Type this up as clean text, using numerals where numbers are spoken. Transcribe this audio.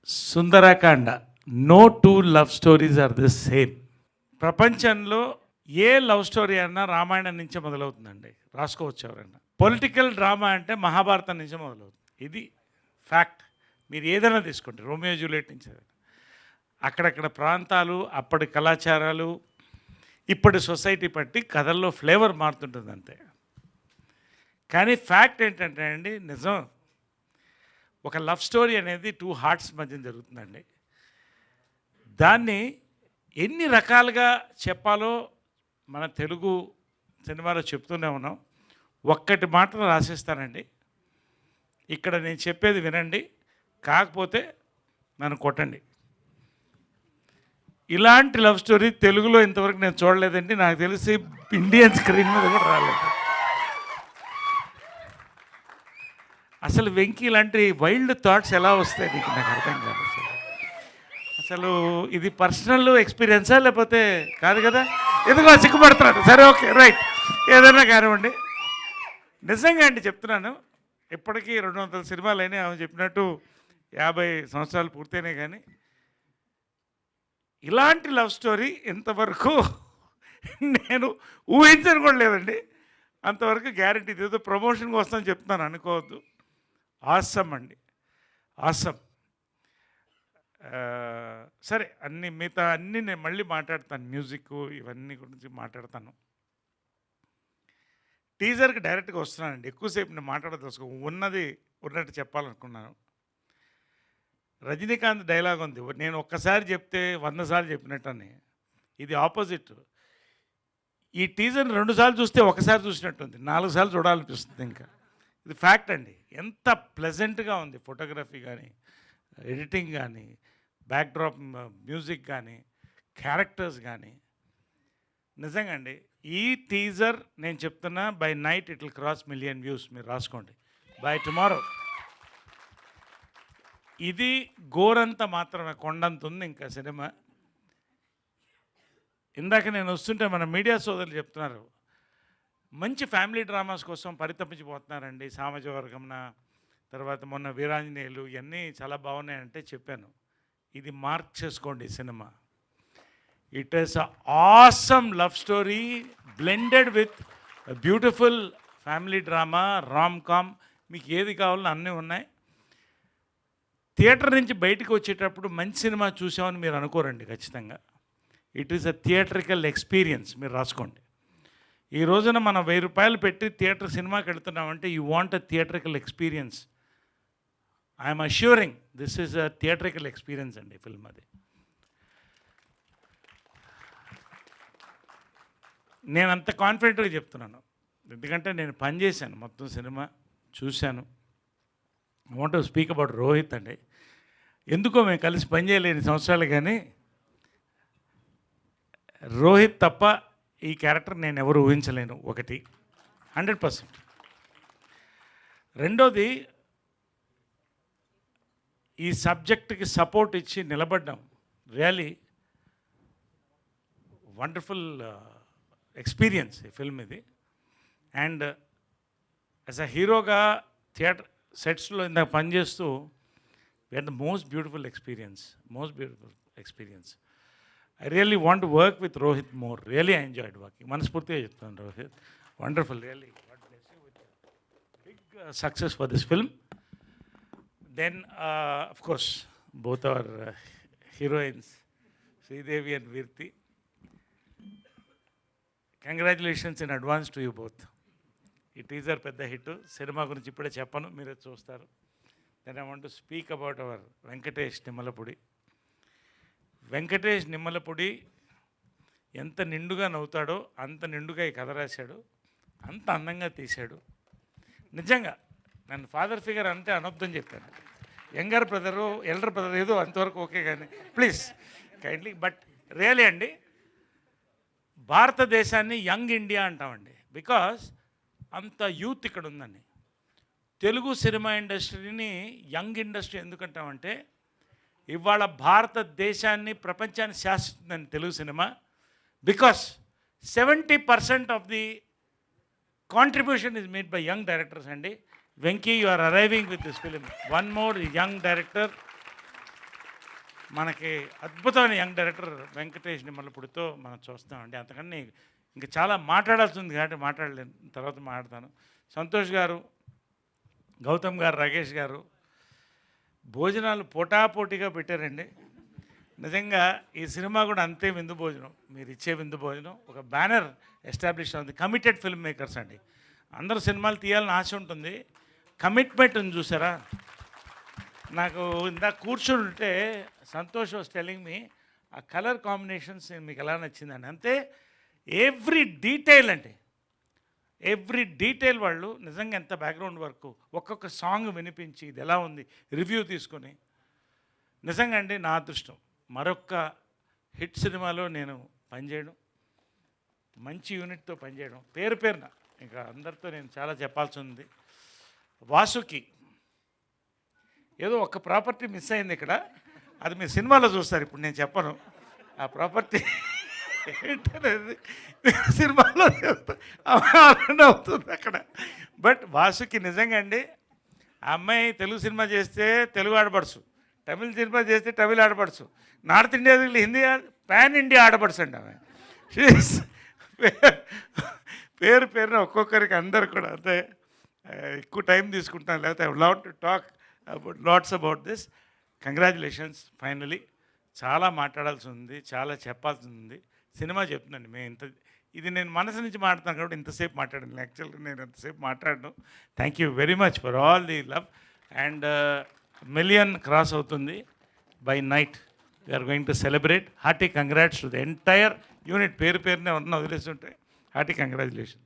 Sundarakanda. No two love stories are the same. ప్రపంచంలో ఏ love story అన్నా రామాయణం నుంచే మొదలవుతుందండి. రాసుకోవచ్చు ఎవరైనా. పొలిటికల్ డ్రామా అంటే మహాభారతం నుంచే మొదలవుతుంది. ఇది ఫ్యాక్ట్. మీరు ఏదైనా తీసుకోండి, రోమియో జూలియట్ నుంచి. అక్కడక్కడ ప్రాంతాలు, అప్పటి కళాచారాలు, ఇప్పటి సొసైటీ బట్టి కథల్లో ఫ్లేవర్ మారుతుంటుంది అంతే. కానీ ఫ్యాక్ట్ ఏంటంటే అండి, నిజం, ఒక లవ్ స్టోరీ అనేది టూ హార్ట్స్ మధ్య జరుగుతుందండి. దాన్ని ఎన్ని రకాలుగా చెప్పాలో మన తెలుగు సినిమాలో చెప్తూనే ఉన్నాం. ఒక్కటి మాత్రం రాసిస్తానండి, ఇక్కడ నేను చెప్పేది వినండి, కాకపోతే నన్ను కొట్టండి. ఇలాంటి లవ్ స్టోరీ తెలుగులో ఇంతవరకు నేను చూడలేదండి. నాకు తెలిసి ఇండియన్ స్క్రీన్ మీద కూడా రాలేదు. అసలు వెంకీ లాంటి వైల్డ్ థాట్స్ ఎలా వస్తాయి నీకు? నాకు అర్థం కాదు అసలు ఇది పర్సనల్ ఎక్స్పీరియన్సా లేకపోతే కాదు కదా? ఎందుకో సిగ్గుపడుతున్నాడు. సరే, ఓకే, రైట్, ఏదైనా కానివ్వండి. నిజంగా అండి చెప్తున్నాను, ఇప్పటికీ 200 సినిమాలు అయినాయి. ఆమె చెప్పినట్టు 50 సంవత్సరాలు పూర్తయినాయి. కానీ ఇలాంటి లవ్ స్టోరీ ఇంతవరకు నేను ఊహించను కూడా లేదండి. అంతవరకు గ్యారంటీ. ఏదో ప్రమోషన్కి వస్తాను చెప్తున్నాను, అనుకోవద్దు. ఆసమ్ అండి, ఆసమ్. సరే, మిగతా అన్నీ నేను మళ్ళీ మాట్లాడతాను. మ్యూజిక్ ఇవన్నీ గురించి మాట్లాడతాను. టీజర్కి డైరెక్ట్గా వస్తున్నానండి. ఎక్కువసేపు నేను మాట్లాడదలుచుకో, ఉన్నది ఉన్నట్టు చెప్పాలనుకున్నాను. రజనీకాంత్ డైలాగ్ ఉంది, నేను ఒక్కసారి చెప్తే 100 సార్లు చెప్పినట్టు అని. ఇది ఆపోజిట్. ఈ టీజర్ని 2 సార్లు చూస్తే ఒకసారి చూసినట్టుంది, 4 సార్లు చూడాలనిపిస్తుంది. ఇంకా ఇది ఫ్యాక్ట్ అండి. ఎంత ప్లెజెంట్గా ఉంది ఫోటోగ్రఫీ కానీ, ఎడిటింగ్ కానీ, బ్యాక్డ్రాప్ మ్యూజిక్ కానీ, క్యారెక్టర్స్ కానీ. నిజంగా అండి, ఈ టీజర్ నేను చెప్తున్నా, by night it will cross 1 million views. మీరు రాసుకోండి, బై టుమారో. ఇది గోరంత మాత్రమే, కొండంత ఉంది ఇంకా సినిమా. ఇందాక నేను వస్తుంటే మన మీడియా సోదరులు చెప్తున్నారు, మంచి ఫ్యామిలీ డ్రామాస్ కోసం పరితపించిపోతున్నారండి. సామాజిక వర్గంన, తర్వాత మొన్న వీరాంజనేయులు, ఇవన్నీ చాలా బాగున్నాయంటే చెప్పాను, ఇది మార్క్ చేసుకోండి cinema. It is a awesome love story blended with beautiful family drama, rom com. మీకు ఏది కావాలో అన్నీ ఉన్నాయి. థియేటర్ నుంచి బయటకు వచ్చేటప్పుడు మంచి సినిమా చూసామని మీరు అనుకోరండి ఖచ్చితంగా. It is a theatrical experience. మీరు రాసుకోండి. ఈ రోజున మనం 1000 రూపాయలు పెట్టి థియేటర్ సినిమాకి వెళ్తున్నామంటే you want a theatrical experience. I'm assuring this is a theatrical experience అండి ఫిల్మ్ అది. నేను అంత కాన్ఫిడెంట్గా చెప్తున్నాను, ఎందుకంటే నేను పనిచేశాను, మొత్తం సినిమా చూశాను. I want to speak about Rohit అండి. ఎందుకో మేము కలిసి పనిచేయలేని సంవత్సరాలు, కానీ రోహిత్ తప్ప ఈ క్యారెక్టర్ నేను ఎవరు ఊహించలేను. ఒకటి 100%. రెండోది, ఈ సబ్జెక్ట్కి సపోర్ట్ ఇచ్చి నిలబడ్డాం. రియలీ వండర్ఫుల్ ఎక్స్పీరియన్స్ ఈ ఫిల్మ్ ఇది. అండ్ యాజ్ అ హీరోగా థియేటర్ సెట్స్లో ఇందాక పనిచేస్తూ where the most beautiful experience. I really want to work with Rohit more. Really I enjoyed working. మనస్ఫూర్తిగా చెప్తాను Rohit, wonderful, really god bless you with big success for this film. Then of course both our heroines Sridevi and Veerthi. Congratulations in advance to you both. ఈ teaser పెద్ద hit. సినిమా గురించి ఇప్పుడే చెప్పను, మీరే చూస్తారు. Then I want to speak about our Venkatesh Nimmalapudi. Venkatesh Nimmalapudi ఎంత నిండుగా నవ్వుతాడో అంత నిండుగా ఈ కథ రాశాడు, అంత అందంగా తీశాడు. నిజంగా నన్ను ఫాదర్ ఫిగర్ అంటే అనొద్దని చెప్పాను. యంగర్ బ్రదరు, ఎల్డర్ బ్రదర్ ఏదో అంతవరకు ఓకే, కానీ ప్లీజ్ కైండ్లీ. బట్ రియలీ అండి, భారతదేశాన్ని యంగ్ ఇండియా అంటామండి, బికాస్ అంత యూత్ ఇక్కడ ఉందండి. తెలుగు సినిమా ఇండస్ట్రీని యంగ్ ఇండస్ట్రీ ఎందుకంటామంటే, ఇవాళ భారతదేశాన్ని ప్రపంచాన్ని శాసిస్తుందండి తెలుగు సినిమా. Because 70% of the contribution is made by young directors అండి. Venky, you are arriving with this film. One more young director. మనకి అద్భుతమైన యంగ్ డైరెక్టర్ వెంకటేష్ నిమ్మలపూడితో మనం చూస్తామండి. అంతకన్నా ఇంకా చాలా మాట్లాడాల్సి ఉంది కాబట్టి మాట్లాడలేను, తర్వాత మాట్లాడతాను. సంతోష్ గారు, గౌతమ్ గారు, రాకేష్ గారు భోజనాలు పోటాపోటీగా పెట్టారండి. నిజంగా ఈ సినిమా కూడా అంతే విందు భోజనం, మీరు ఇచ్చే విందు భోజనం. ఒక బ్యానర్ ఎస్టాబ్లిష్ అవుతుంది, కమిటెడ్ ఫిల్మ్ మేకర్స్ అండి. అందరూ సినిమాలు తీయాలని ఆశ ఉంటుంది, కమిట్మెంట్ ఉంది చూసారా. నాకు ఇందాక కూర్చుంటే సంతోష్ వాస్ టెల్లింగ్ మీ ఆ కలర్ కాంబినేషన్స్ మీకు ఎలా నచ్చిందని. అంతే ఎవ్రీ డీటెయిల్ అంటే ఎవ్రీ డీటెయిల్ వాళ్ళు నిజంగా ఎంత బ్యాక్గ్రౌండ్ వర్క్, ఒక్కొక్క సాంగ్ వినిపించి ఇది ఎలా ఉంది రివ్యూ తీసుకొని, నిజంగా అండి నా అదృష్టం మరొక్క హిట్ సినిమాలో నేను పనిచేయడం, మంచి యూనిట్తో పనిచేయడం, పేరు పేరున ఇంకా అందరితో నేను చాలా చెప్పాల్సి ఉంది. వాసుకి ఏదో ఒక ప్రాపర్టీ మిస్ అయింది ఇక్కడ, అది మీ సినిమాలో చూస్తారు, ఇప్పుడు నేను చెప్పను ఆ ప్రాపర్టీ ఏంటనేది సినిమాలో అవుతుంది అక్కడ. బట్ వాసుకి నిజంగా అండి ఆ అమ్మాయి తెలుగు సినిమా చేస్తే తెలుగు ఆడపడుచు, తమిళ సినిమా చేస్తే తమిళ ఆడపడుచు, north India Hindi pan India ఆడపడుచు అండి ఆమె. పేరు పేరున ఒక్కొక్కరికి అందరు కూడా అంతే. ఎక్కువ టైం తీసుకుంటాను, లేకపోతే I love to talk about LADS about this. Congratulations finally. చాలా మాట్లాడాల్సి ఉంది, చాలా చెప్పాల్సి ఉంది. సినిమా చెప్తున్నాను మేము ఇది నేను మనసు నుంచి మాట్లాడతాను కాబట్టి ఇంతసేపు మాట్లాడాను, యాక్చువల్గా నేను ఎంతసేపు మాట్లాడను. Thank you very much for all the love. And million cross అవుతుంది by night. We're going to celebrate. Hearty congrats to the entire unit. పేరు పేరునే ఉన్న వదిలేస్తుంటే హార్టీ కంగ్రాచులేషన్.